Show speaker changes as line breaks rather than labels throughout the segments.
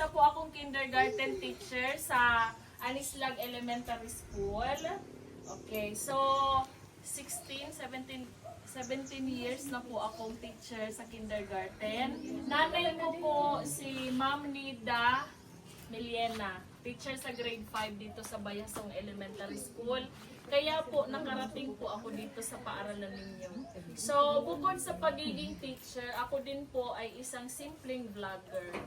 isa po akong kindergarten teacher sa Anislag Elementary School. Okay, so 17 years na po akong teacher sa kindergarten. Nanay ko po si Ma'am Nida Miliena, teacher sa grade 5 dito sa Bayasong Elementary School. Kaya po nakarating po ako dito sa paaralan ninyo. So bukod sa pagiging teacher, ako din po ay isang simpleng vlogger.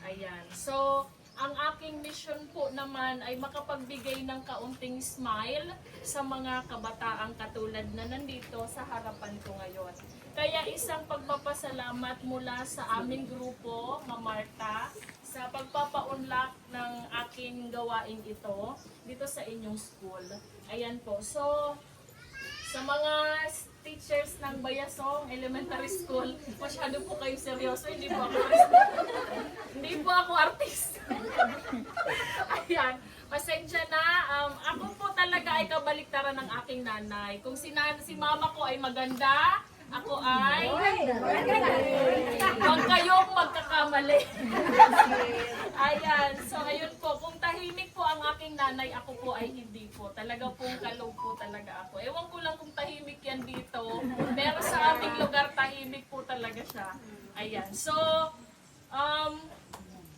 Ayan. So ang aking mission po naman ay makapagbigay ng kaunting smile sa mga kabataang katulad na nandito sa harapan ko ngayon. Kaya isang pagpapasalamat mula sa aming grupo, Ma'am Marta, sa pagpapaunlak ng aking gawain ito dito sa inyong school. Ayan po. So, sa mga teachers ng Bayasong Elementary School, masyado po kayo seryoso, hindi po ako artista. Ayan, pasensya na. Ako po talaga ay kabaliktaran ng aking nanay. Kung si mama ko ay maganda, ako ay huwag kayong magkakamali. Ayan, so ayun po, kung tahimik po ang aking nanay, ako po ay hindi po. Talaga pong kalog po talaga ako. Ewan ko lang kung tahimik yan dito, pero sa aming lugar tahimik po talaga siya. Ayan, so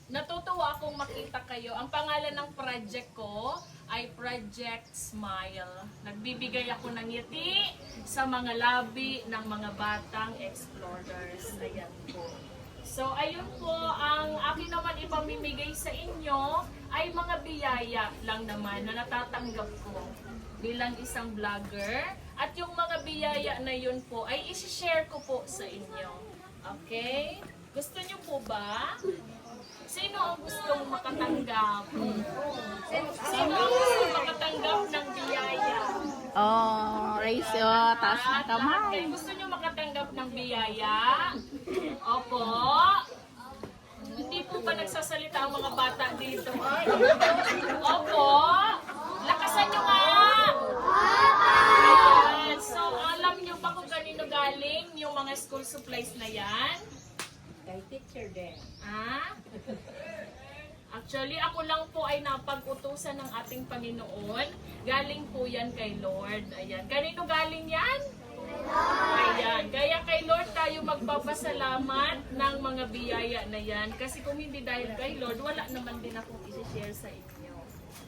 natutuwa akong makita kayo. Ang pangalan ng project ko ay Project Smile. Nagbibigay ako ng ngiti sa mga labi ng mga batang explorers. Ayan po. So, ayun po, ang akin naman ipamimigay sa inyo ay mga biyaya lang naman na natatanggap ko bilang isang vlogger. At yung mga biyaya na yun po ay isi-share ko po sa inyo. Okay? Gusto nyo po ba? Sino ang gustong makatanggap? Sino ang gustong makatanggap ng biyaya?
Oh, raise your taas ng kamay.
Gusto nyo makatanggap ng biyaya? Opo. Hindi po ba nagsasalita ang mga bata dito? Opo. Lakasan nyo nga! Ayan. So, alam nyo ba kung kanino galing yung mga school supplies na yan?
Kay teacher din.
Ah? Actually, ako lang po ay napag-utusan ng ating Panginoon. Galing po yan kay Lord. Ayan. Kanino galing yan? Ayan. Kaya kay Lord tayo magpapasalamat ng mga biyaya na yan. Kasi kung hindi dahil kay Lord, wala naman din akong isi-share sa inyo.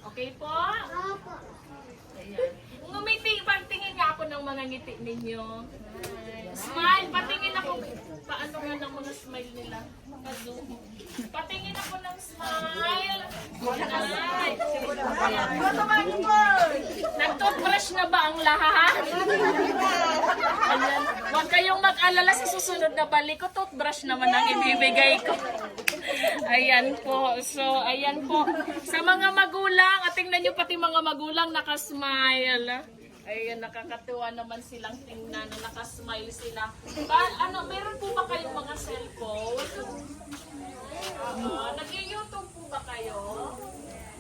Okay po? Opo. Ayan. Ngumiti, pagtingin nga ako ng mga ngiti ninyo. Smile, patingin ako. Paano nga ng mga smile nila? Patingin ako ng smile. Ay. Nag-toothbrush na ba ang lahat? Ayan. Huwag kayong mag-alala sa susunod na balik ko. Toothbrush naman ang ibibigay ko. Ayan po. So, ayan po. Sa mga magulang, at tingnan nyo pati mga magulang nakasmile. Ayun, nakakatuwa naman silang tingnan na nakasmile sila. Meron po ba kayong mga cellphone? Nag-YouTube po ba kayo?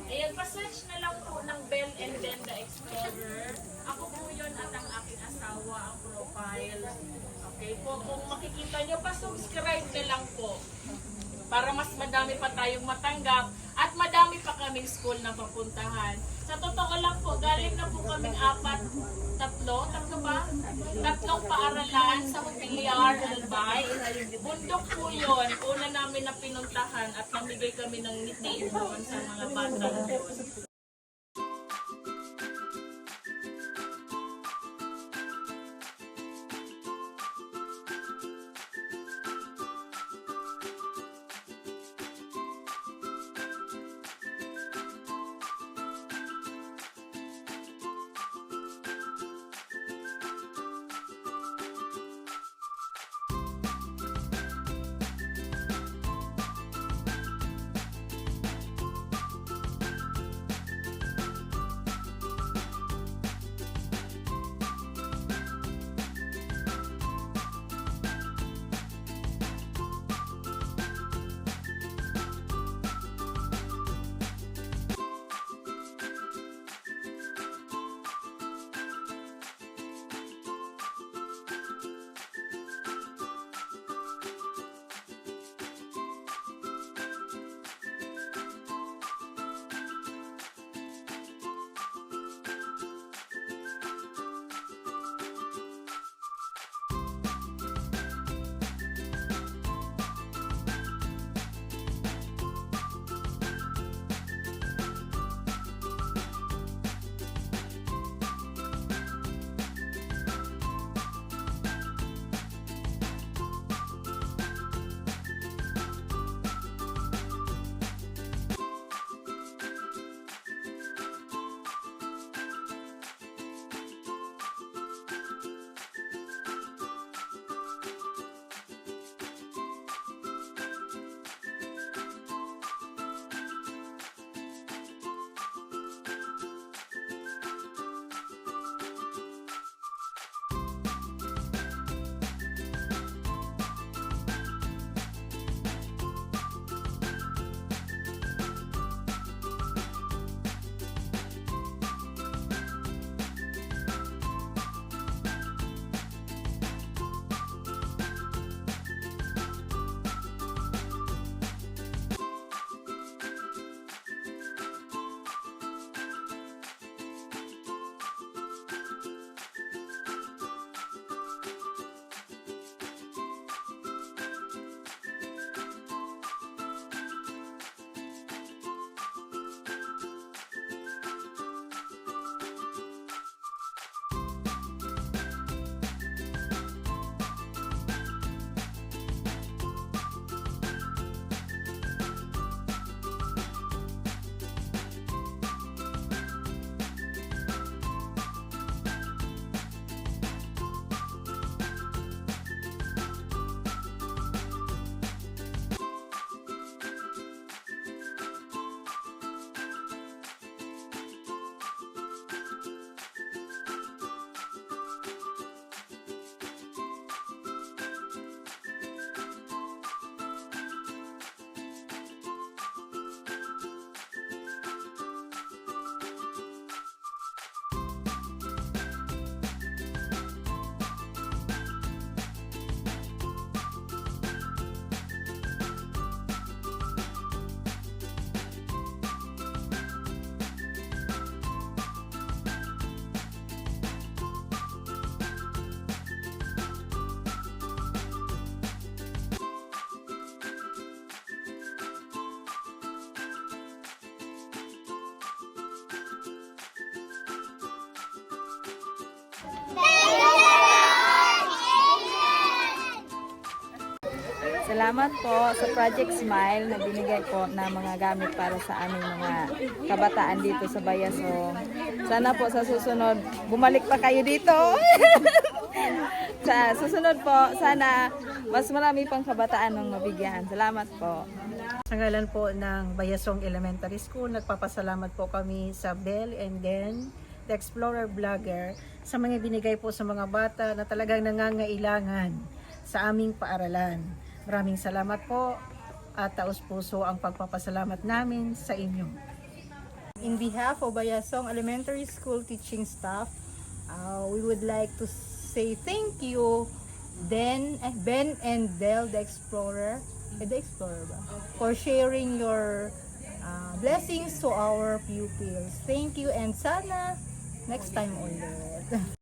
Ayan, pa-search na lang po ng Belle and Ben the Explorer. Ako po yun at ang aking asawa, ang profile. Okay po, kung makikita nyo, pa-subscribe na lang po. Para mas madami pa tayong matanggap at madami pa kaming school na papuntahan. Sa totoo lang po, galing na po kaming tatlo ba? Tatlong paaralan sa Hubiliar, Albay. Bundok po yun. Una namin na pinuntahan at namigay kami ng ngiti doon sa mga bata doon.
Salamat po sa Project Smile na binigay po na mga gamit para sa aming mga kabataan dito sa Bayasong. Sana po sa susunod, bumalik pa kayo dito. Sa susunod po, sana mas marami pang kabataan ng mabigyan. Salamat po.
Sa ngalan po ng Bayasong Elementary School, nagpapasalamat po kami sa Bell and then the Explorer Vlogger sa mga binigay po sa mga bata na talagang nangangailangan sa aming paaralan. Maraming salamat po at taos-puso ang pagpapasalamat namin sa inyo.
In behalf of Bayasong Elementary School teaching staff, we would like to say thank you Ben and Del the Explorer, for sharing your blessings to our pupils. Thank you and sana next time ulit.